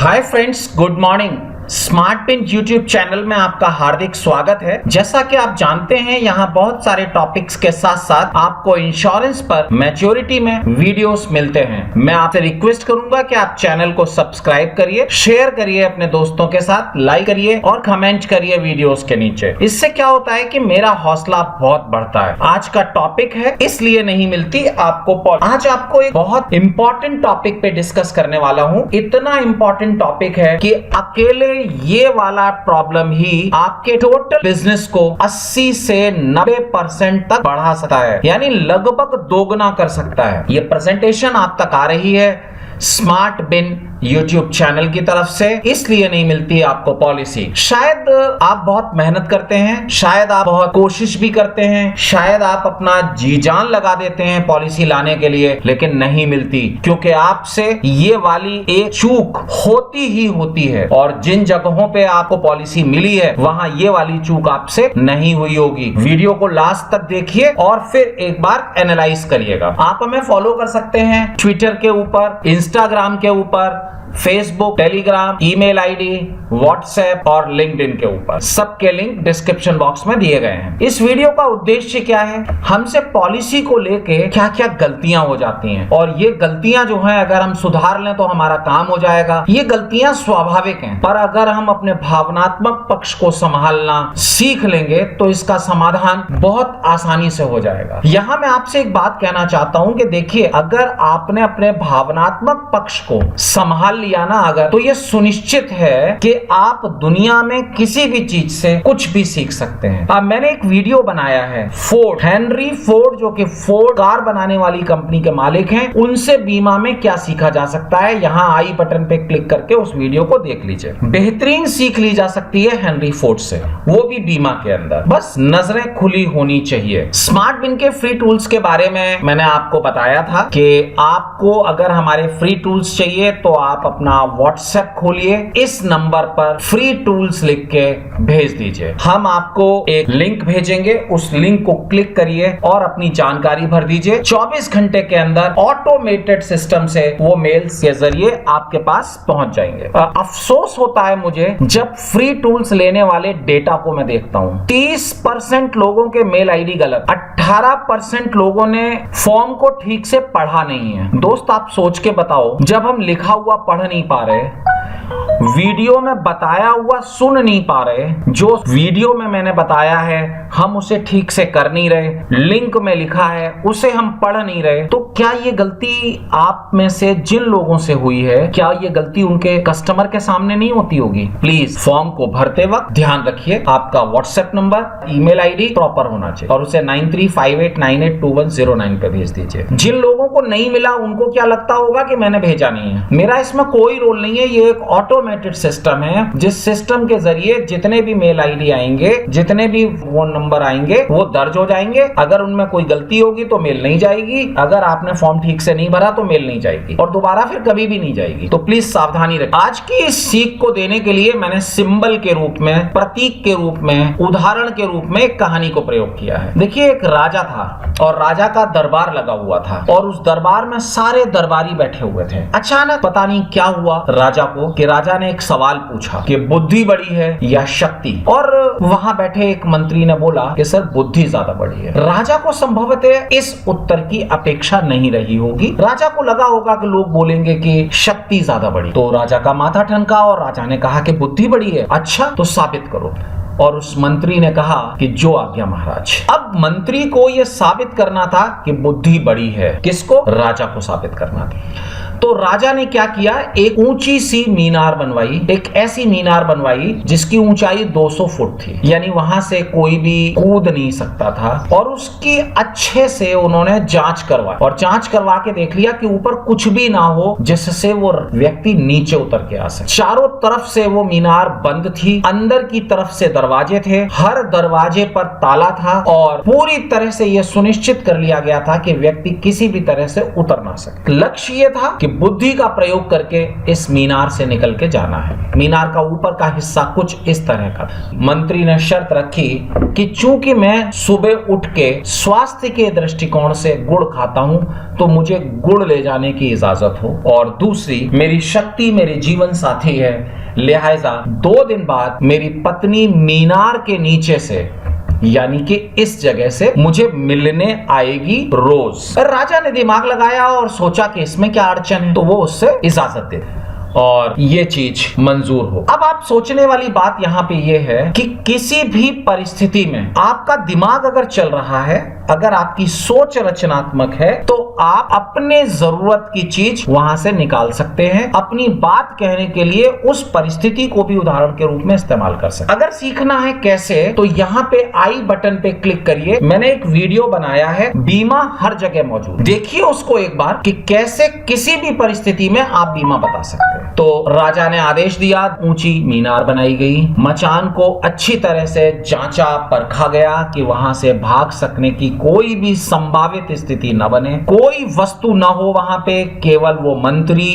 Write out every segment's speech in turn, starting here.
Hi friends, good morning. Smart pin YouTube channel में आपका हार्दिक स्वागत है। जैसा कि आप जानते हैं, यहाँ बहुत सारे टॉपिक्स के साथ साथ आपको इंश्योरेंस पर मैच्योरिटी में वीडियोस मिलते हैं। मैं आपसे रिक्वेस्ट करूंगा कि आप चैनल को सब्सक्राइब करिए, शेयर करिए अपने दोस्तों के साथ, लाइक करिए और कमेंट करिए वीडियोस के नीचे। इससे क्या होता है कि मेरा हौसला बहुत बढ़ता है। आज का टॉपिक है इसलिए नहीं मिलती आपको पॉलिसी। आज आपको एक बहुत इंपॉर्टेंट टॉपिक पे डिस्कस करने वाला हूँ। इतना इंपॉर्टेंट टॉपिक है कि अकेले ये वाला प्रॉब्लम ही आपके टोटल बिजनेस को 80 से 90% तक बढ़ा सकता है, यानी लगभग दोगुना कर सकता है। ये प्रेजेंटेशन आप तक आ रही है स्मार्ट बिन यूट्यूब चैनल की तरफ से। इसलिए नहीं मिलती आपको पॉलिसी। शायद आप बहुत मेहनत करते हैं, शायद आप बहुत कोशिश भी करते हैं, शायद आप अपना जी जान लगा देते हैं पॉलिसी लाने के लिए, लेकिन नहीं मिलती क्योंकि आपसे ये वाली एक चूक होती ही होती है। और जिन जगहों पे आपको पॉलिसी मिली है वहां ये वाली चूक आपसे नहीं हुई होगी। वीडियो को लास्ट तक देखिए और फिर एक बार एनालाइज करिएगा। आप हमें फॉलो कर सकते हैं ट्विटर के ऊपर, इंस्टाग्राम के ऊपर, Facebook, Telegram, email ID, WhatsApp और लिंक्डइन के ऊपर। सबके लिंक डिस्क्रिप्शन बॉक्स में दिए गए हैं। इस वीडियो का उद्देश्य क्या है? हमसे पॉलिसी को लेके क्या क्या गलतियां हो जाती हैं और ये गलतियां जो हैं अगर हम सुधार लें तो हमारा काम हो जाएगा। ये गलतियां स्वाभाविक हैं, पर अगर हम अपने भावनात्मक पक्ष को संभालना सीख लेंगे तो इसका समाधान बहुत आसानी से हो जाएगा। यहां मैं आपसे एक बात कहना चाहता हूं कि देखिए, अगर आपने अपने भावनात्मक पक्ष को संभाल लिया ना अगर, तो ये सुनिश्चित है कि आप दुनिया में किसी भी चीज से कुछ भी सीख सकते हैं। अब मैंने एक वीडियो बनाया है फोर्ड, हेनरी फोर्ड जो कि फोर्ड कार बनाने वाली कंपनी के मालिक हैं, उनसे बीमा में क्या सीखा जा सकता है। यहां आई बटन पे क्लिक करके उस वीडियो को देख लीजिए। बेहतरीन सीख ली जा सकती है हेनरी फोर्ड से, वो भी बीमा के अंदर। बस नजरें खुली होनी चाहिए। स्मार्ट बिन के फ्री टूल्स के बारे में मैंने आपको बताया था कि आपको अगर हमारे फ्री टूल्स चाहिए तो आप अपना व्हाट्सएप खोलिए, इस नंबर पर फ्री टूल्स लिख के भेज दीजिए। हम आपको एक लिंक भेजेंगे, उस लिंक को क्लिक करिए और अपनी जानकारी भर दीजिए। 24 घंटे के अंदर ऑटोमेटेड सिस्टम से वो मेल्स के जरिए आपके पास पहुंच जाएंगे। अफसोस होता है मुझे जब फ्री टूल्स लेने वाले डेटा को मैं देखता हूं। 30% लोगों के मेल आईडी गलत, 18% लोगों ने फॉर्म को ठीक से पढ़ा नहीं है। दोस्त आप सोच के बताओ, जब हम लिखा हुआ पढ़ नहीं पा रहे, वीडियो में बताया हुआ सुन नहीं पा रहे, जो वीडियो में मैंने बताया है हम उसे ठीक से कर नहीं रहे, लिंक में लिखा है उसे हम पढ़ नहीं रहे, तो क्या ये गलती आप में से जिन लोगों से हुई है, क्या ये गलती उनके कस्टमर के सामने नहीं होती होगी? प्लीज फॉर्म को भरते वक्त ध्यान रखिए आपका WhatsApp number, email ID proper होना चाहिए और उसे 9358982109 पे भेज दीजिए। जिन लोगों को नहीं मिला उनको क्या लगता होगा कि मैंने भेजा नहीं है। मेरा इसमें कोई रोल नहीं है। ये एक ऑटोमेटेड सिस्टम है, जिस सिस्टम के जरिए जितने भी मेल आईडी आएंगे, जितने भी फोन नंबर आएंगे, वो दर्ज हो जाएंगे। अगर उनमें कोई गलती होगी तो मेल नहीं जाएगी, अगर आपने फॉर्म ठीक से नहीं भरा तो मेल नहीं जाएगी और दोबारा फिर कभी भी नहीं जाएगी। तो प्लीज सावधानी रखें। आज की इस सीख को देने के लिए मैंने सिंबल के रूप में, प्रतीक के रूप में, उदाहरण के रूप में एक कहानी को प्रयोग किया है। देखिए, एक राजा था और राजा का दरबार लगा हुआ था और उस दरबार में सारे दरबारी बैठे हुए थे। अचानक पता नहीं क्या हुआ राजा को कि राजा ने एक सवाल पूछा कि बुद्धि बड़ी है या शक्ति, और वहां बैठे एक मंत्री ने बोला कि सर बुद्धि ज्यादा बड़ी है। राजा को संभवतः इस उत्तर की अपेक्षा नहीं रही होगी। राजा को लगा होगा कि लोग बोलेंगे कि शक्ति ज्यादा बड़ी, तो राजा का माथा ठनका और राजा ने कहा कि बुद्धि बड़ी है। अच्छा, तो साबित करो। और उस मंत्री ने कहा कि जो आज्ञा महाराज। अब मंत्री को यह साबित करना था कि बुद्धि बड़ी है। किसको? राजा को साबित करना था। तो राजा ने क्या किया, एक ऊंची सी मीनार बनवाई, एक ऐसी मीनार बनवाई जिसकी ऊंचाई 200 फुट थी, यानी वहां से कोई भी कूद नहीं सकता था। और उसकी अच्छे से उन्होंने जांच करवाई और जांच करवा के देख लिया कि ऊपर कुछ भी ना हो जिससे वो व्यक्ति नीचे उतर के आ सके। चारों तरफ से वो मीनार बंद थी, अंदर की तरफ से दरवाजे थे, हर दरवाजे पर ताला था और पूरी तरह से यह सुनिश्चित कर लिया गया था कि व्यक्ति किसी भी तरह से उतर ना सके। लक्ष्य यह था कि बुद्धि का प्रयोग करके इस मीनार से निकल के जाना है। मीनार का ऊपर का हिस्सा कुछ इस तरह का। मंत्री ने शर्त रखी कि चूंकि मैं सुबह उठ के स्वास्थ्य के दृष्टिकोण से गुड़ खाता हूं, तो मुझे गुड़ ले जाने की इजाजत हो, और दूसरी, मेरी शक्ति मेरे जीवन साथी है, लिहाजा 2 दिन बाद मेरी पत्नी मीनार के नीचे से, यानी कि इस जगह से मुझे मिलने आएगी रोज। राजा ने दिमाग लगाया और सोचा कि इसमें क्या अड़चन है, तो वो उससे इजाजत दे और ये चीज मंजूर हो। अब आप सोचने वाली बात यहाँ पे ये है कि किसी भी परिस्थिति में आपका दिमाग अगर चल रहा है, अगर आपकी सोच रचनात्मक है, तो आप अपने जरूरत की चीज वहां से निकाल सकते हैं, अपनी बात कहने के लिए उस परिस्थिति को भी उदाहरण के रूप में इस्तेमाल कर सकते हैं। अगर सीखना है कैसे, तो यहाँ पे आई बटन पे क्लिक करिए। मैंने एक वीडियो बनाया है, बीमा हर जगह मौजूद, देखिए उसको एक बार कि कैसे किसी भी परिस्थिति में आप बीमा बता सकते हैं। तो राजा ने आदेश दिया, ऊंची मीनार बनाई गई, मचान को अच्छी तरह से जांचा परखा गया कि वहां से भाग सकने की कोई भी संभावित स्थिति न बने, कोई वस्तु न हो वहां पे, केवल वो मंत्री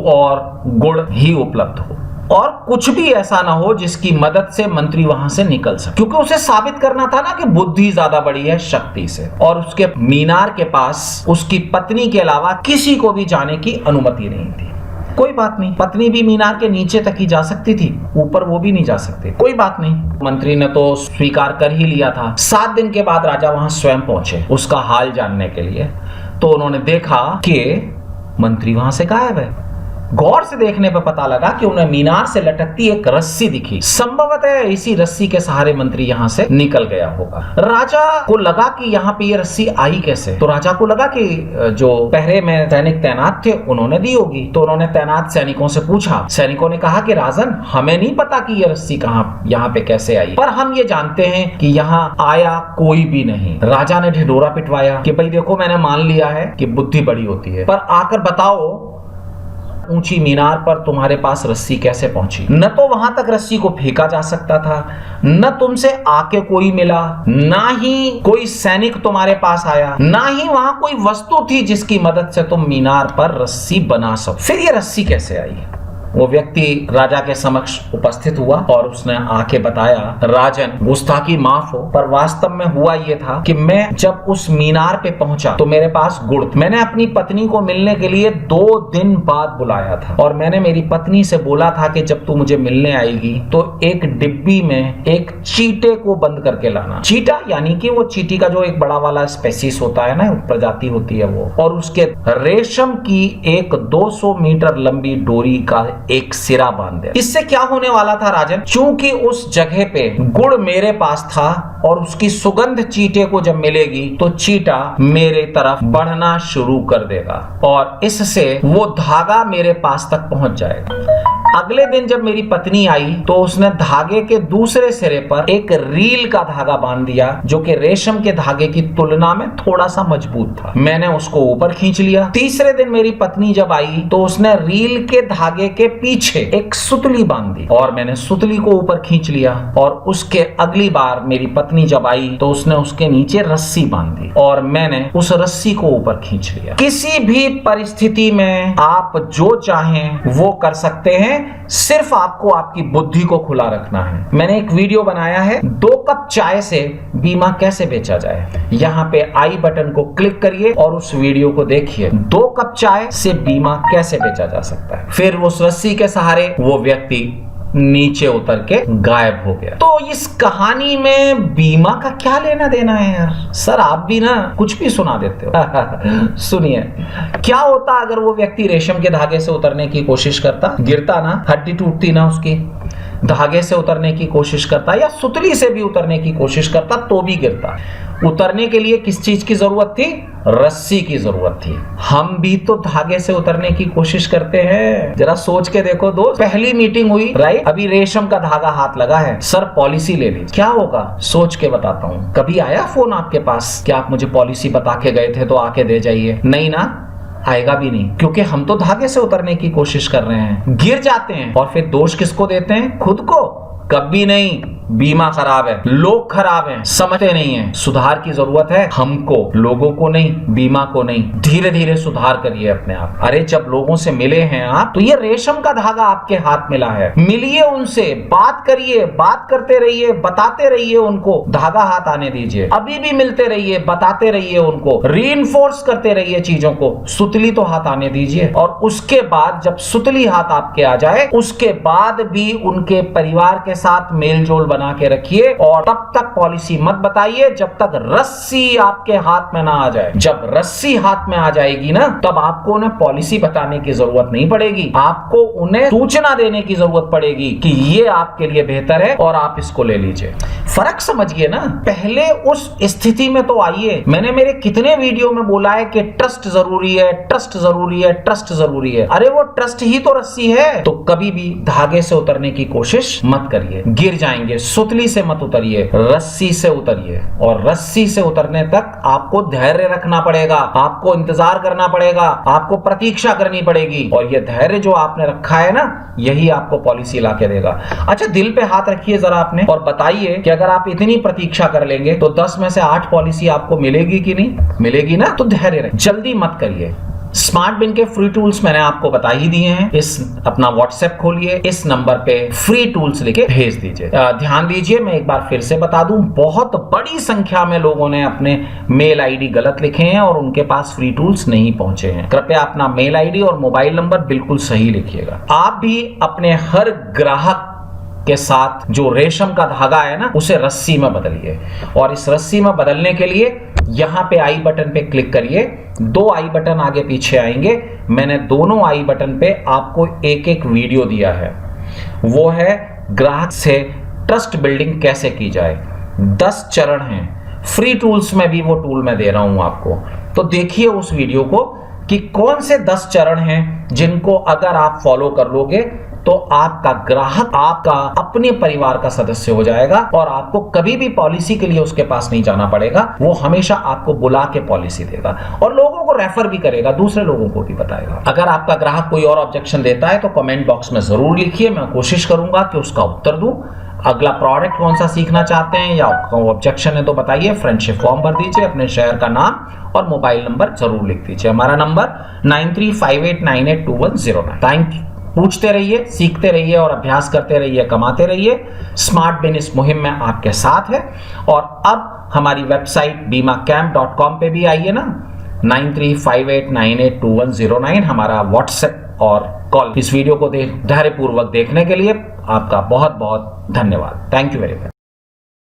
और गुड़ ही उपलब्ध हो, और कुछ भी ऐसा ना हो जिसकी मदद से मंत्री वहां से निकल सके, क्योंकि उसे साबित करना था ना कि बुद्धि ज्यादा बड़ी है शक्ति से। और उसके मीनार के पास उसकी पत्नी के अलावा किसी को भी जाने की अनुमति नहीं थी। कोई बात नहीं, पत्नी भी मीनार के नीचे तक ही जा सकती थी, ऊपर वो भी नहीं जा सकते, कोई बात नहीं। मंत्री ने तो स्वीकार कर ही लिया था। 7 दिन के बाद राजा वहां स्वयं पहुंचे उसका हाल जानने के लिए। तो उन्होंने देखा कि मंत्री वहां से गायब है। गौर से देखने पर पता लगा कि उन्हें मीनार से लटकती एक रस्सी दिखी। संभवतः इसी रस्सी के सहारे मंत्री यहां से निकल गया होगा। राजा को लगा कि यहाँ पे ये रस्सी आई कैसे, तो राजा को लगा कि जो पहरे में सैनिक तैनात थे उन्होंने दी होगी। तो उन्होंने तैनात सैनिकों से पूछा। सैनिकों ने कहा कि राजन, हमें नहीं पता कि ये रस्सी कहाँ यहाँ पे कैसे आई, पर हम ये जानते हैं कि यहाँ आया कोई भी नहीं। राजा ने ढिढोरा पिटवाया कि भाई देखो, मैंने मान लिया है कि बुद्धि बड़ी होती है, पर आकर बताओ ऊंची मीनार पर तुम्हारे पास रस्सी कैसे पहुंची। न तो वहां तक रस्सी को फेंका जा सकता था, न तुमसे आके कोई मिला, ना ही कोई सैनिक तुम्हारे पास आया, ना ही वहां कोई वस्तु थी जिसकी मदद से तुम मीनार पर रस्सी बना सको। फिर ये रस्सी कैसे आई? वो व्यक्ति राजा के समक्ष उपस्थित हुआ और उसने आके बताया, राजन, गुस्ताखी माफ हो, पर वास्तव में हुआ ये था कि मैं जब उस मीनार पे पहुंचा तो मेरे पास गुड़, मैंने अपनी पत्नी को मिलने के लिए 2 दिन बाद बुलाया था, और मैंने मेरी पत्नी से बोला था कि जब तू मुझे मिलने आएगी तो एक डिब्बी में एक चीटे को बंद करके लाना। चीटा यानी कि वो चीटी का जो एक बड़ा वाला स्पेसीज होता है ना, प्रजाति होती है वो, और उसके रेशम की एक 200 मीटर लंबी डोरी का एक सिरा बांध दिया। इससे क्या होने वाला था राजन, चूंकि उस जगह पे गुड़ मेरे पास था और उसकी सुगंध चीटे को जब मिलेगी तो चीटा मेरे तरफ बढ़ना शुरू कर देगा और इससे वो धागा मेरे पास तक पहुंच जाएगा। अगले दिन जब मेरी पत्नी आई तो उसने धागे के दूसरे सिरे पर एक रील का धागा बांध दिया जो कि रेशम के धागे की तुलना में थोड़ा सा मजबूत था। मैंने उसको ऊपर खींच लिया। तीसरे दिन मेरी पत्नी जब आई तो उसने रील के धागे के पीछे एक सुतली बांध दी और मैंने सुतली को ऊपर खींच लिया, और उसके अगली बार मेरी पत्नी जब आई तो उसने उसके नीचे रस्सी बांध दी और मैंने उस रस्सी को ऊपर खींच लिया। किसी भी परिस्थिति में आप जो चाहें वो कर सकते हैं, सिर्फ आपको आपकी बुद्धि को खुला रखना है। मैंने एक वीडियो बनाया है 2 कप चाय से बीमा कैसे बेचा जाए। यहाँ पे आई बटन को क्लिक करिए और उस वीडियो को देखिए, 2 कप चाय से बीमा कैसे बेचा जा सकता है। फिर उस रस्सी के सहारे वो व्यक्ति नीचे उतर के गायब हो गया। तो इस कहानी में बीमा का क्या लेना देना है यार? सर आप भी ना कुछ भी सुना देते हो। सुनिए, क्या होता अगर वो व्यक्ति रेशम के धागे से उतरने की कोशिश करता, गिरता ना, हड्डी टूटती ना उसकी, धागे से उतरने की कोशिश करता या सुतली से भी उतरने की कोशिश करता तो भी गिरता। उतरने के लिए किस चीज की जरूरत थी? रस्सी की जरूरत थी। हम भी तो धागे से उतरने की कोशिश करते हैं। जरा सोच के देखो दोस्त, पहली मीटिंग हुई राइट, अभी रेशम का धागा हाथ लगा है, सर पॉलिसी ले लीजिए, क्या होगा? सोच के बताता हूँ। कभी आया फोन आपके पास कि आप मुझे पॉलिसी बता के गए थे तो आके दे जाइए? नहीं ना, आएगा भी नहीं, क्योंकि हम तो धागे से उतरने की कोशिश कर रहे हैं, गिर जाते हैं और फिर दोष किसको देते हैं? खुद को। कभी नहीं। बीमा खराब है, लोग खराब हैं, समझते नहीं हैं। सुधार की जरूरत है हमको, लोगों को नहीं, बीमा को नहीं। धीरे धीरे सुधार करिए अपने आप। अरे जब लोगों से मिले हैं आप, तो ये रेशम का धागा आपके हाथ मिला है। मिलिए उनसे, बात करिए, बात करते रहिए, बताते रहिए उनको, धागा हाथ आने दीजिए। अभी भी मिलते रहिए, बताते रहिए उनको, रीइंफोर्स करते रहिए चीजों को। सुतली तो हाथ आने दीजिए, और उसके बाद जब सुतली हाथ आपके आ जाए, उसके बाद भी उनके परिवार के साथ मेल जोल बना के रखिए। और तब तक पॉलिसी मत बताइए जब तक रस्सी आपके हाथ में ना आ जाए। जब रस्सी हाथ में आ जाएगी ना, तब आपको उन्हें पॉलिसी बताने की जरूरत नहीं पड़ेगी, आपको उन्हें सूचना देने की जरूरत पड़ेगी कि ये आपके लिए बेहतर है और आप इसको ले लीजिए। फर्क समझिए ना। पहले उस स्थिति में तो आइए। मैंने मेरे कितने वीडियो में बोला है कि ट्रस्ट जरूरी है, ट्रस्ट जरूरी है, ट्रस्ट जरूरी है। अरे वो ट्रस्ट ही तो रस्सी है। तो कभी भी धागे से उतरने की कोशिश मत करिए, गिर जाएंगे। सुतली से मत उतरिए, रस्सी से उतरिए। और रस्सी से उतरने तक आपको धैर्य रखना पड़ेगा, आपको इंतजार करना पड़ेगा, आपको प्रतीक्षा करनी पड़ेगी। और ये धैर्य जो आपने रखा है ना, यही आपको पॉलिसी लाके देगा। अच्छा, दिल पे हाथ रखिए जरा आपने, और बताइए कि अगर आप इतनी प्रतीक्षा कर लेंगे तो 10 में से 8 पॉलिसी आपको मिलेगी कि नहीं मिलेगी ना। तो धैर्य रखिए, जल्दी मत करिए। स्मार्ट बिन के फ्री टूल्स मैंने आपको बता ही दिए हैं। इस अपना व्हाट्सएप खोलिए, इस नंबर पे फ्री टूल्स लिखे भेज दीजिए। ध्यान दीजिए, मैं एक बार फिर से बता दूं, बहुत बड़ी संख्या में लोगों ने अपने मेल आईडी गलत लिखे हैं और उनके पास फ्री टूल्स नहीं पहुंचे हैं। कृपया अपना मेल आईडी और मोबाइल नंबर बिल्कुल सही लिखिएगा। आप भी अपने हर ग्राहक के साथ जो रेशम का धागा है ना, उसे रस्सी में बदलिए। और इस रस्सी में बदलने के लिए यहां पे आई बटन पे क्लिक करिए। 2 आई बटन आगे पीछे आएंगे। मैंने दोनों आई बटन पे आपको एक एक वीडियो दिया है। वो है ग्राहक से ट्रस्ट बिल्डिंग कैसे की जाए। 10 चरण हैं। फ्री टूल्स में भी वो टूल मैं दे रहा हूं आपको। तो देखिए उस वीडियो को कि कौन से 10 चरण हैं जिनको अगर आप फॉलो कर लोगे तो आपका ग्राहक आपका अपने परिवार का सदस्य हो जाएगा और आपको कभी भी पॉलिसी के लिए उसके पास नहीं जाना पड़ेगा। वो हमेशा आपको बुला के पॉलिसी देगा और लोगों को रेफर भी करेगा, दूसरे लोगों को भी बताएगा। अगर आपका ग्राहक कोई और ऑब्जेक्शन देता है तो कमेंट बॉक्स में जरूर लिखिए, मैं कोशिश करूंगा कि उसका उत्तर दूं। अगला प्रोडक्ट कौन सा सीखना चाहते हैं या ऑब्जेक्शन है तो बताइए। फ्रेंडशिप फॉर्म भर दीजिए, अपने शहर का नाम और मोबाइल नंबर जरूर लिख दीजिए। हमारा नंबर 9358982109। Thank you. पूछते रहिए, सीखते रहिए और अभ्यास करते रहिए, कमाते रहिए। स्मार्ट बिन इस मुहिम में आपके साथ है। और अब हमारी वेबसाइट BIMACamp.com पे भी आइए ना। 9358982109 हमारा व्हाट्सएप और कॉल। इस वीडियो को धैर्यपूर्वक देखने के लिए आपका बहुत बहुत धन्यवाद। Thank you very much.